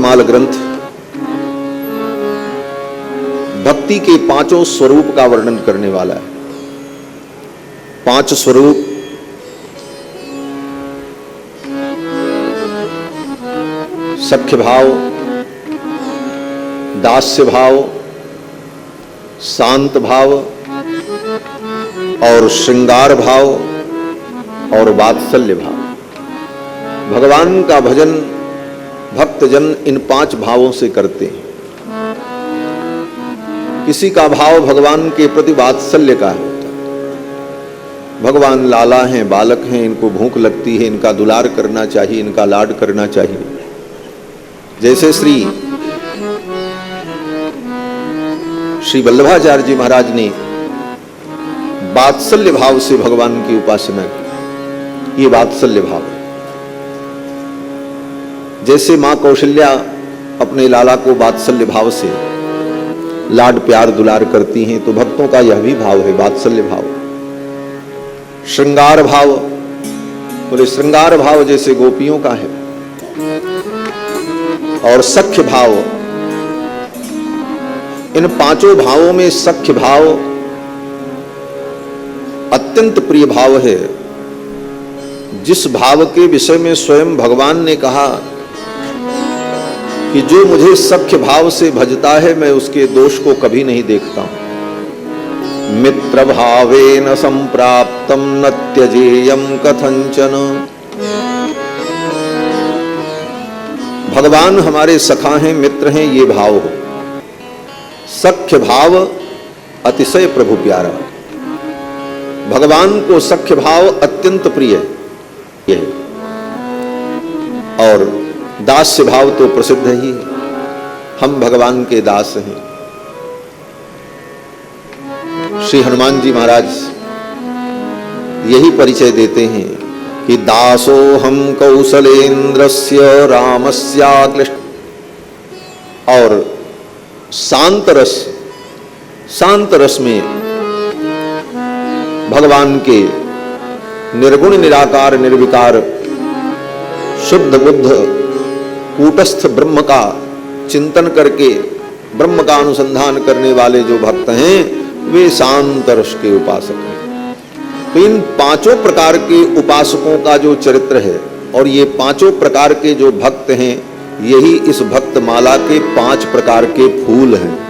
भक्तिमाल ग्रंथ भक्ति के पांचों स्वरूप का वर्णन करने वाला है। पांच स्वरूप सख्य भाव, दास्य भाव, शांत भाव और श्रृंगार भाव और वात्सल्य भाव। भगवान का भजन भक्तजन इन पांच भावों से करते हैं। किसी का भाव भगवान के प्रति वात्सल्य का होता है। भगवान लाला हैं, बालक हैं, इनको भूख लगती है, इनका दुलार करना चाहिए, इनका लाड करना चाहिए। जैसे श्री वल्लभाचार्य जी महाराज ने वात्सल्य भाव से भगवान की उपासना की, ये वात्सल्य भाव है। जैसे मां कौशल्या अपने लाला को वात्सल्य भाव से लाड प्यार दुलार करती हैं, तो भक्तों का यह भी भाव है, वात्सल्य भाव। श्रृंगार भाव, बोले श्रृंगार भाव जैसे गोपियों का है। और सख्य भाव, इन पांचों भावों में सख्य भाव अत्यंत प्रिय भाव है। जिस भाव के विषय में स्वयं भगवान ने कहा कि जो मुझे सख्य भाव से भजता है मैं उसके दोष को कभी नहीं देखता हूं। मित्र भावेन संप्राप्तम न त्यजेयम कथंचन। भगवान हमारे सखा हैं, मित्र हैं, ये भाव हो। सख्य भाव अतिशय प्रभु प्यारा। भगवान को सख्य भाव अत्यंत प्रिय है। और दास्य भाव तो प्रसिद्ध ही है। हम भगवान के दास हैं। श्री हनुमान जी महाराज यही परिचय देते हैं कि दासो हम कौशलेन्द्रस्य रामस्याक्लिष्ट। और शांत रस में भगवान के निर्गुण निराकार निर्विकार शुद्ध बुद्ध कूटस्थ ब्रह्म का चिंतन करके ब्रह्म का अनुसंधान करने वाले जो भक्त हैं वे शांत रस के उपासक हैं। तो इन पांचों प्रकार के उपासकों का जो चरित्र है और ये पांचों प्रकार के जो भक्त हैं, यही इस भक्त माला के 5 प्रकार के फूल हैं।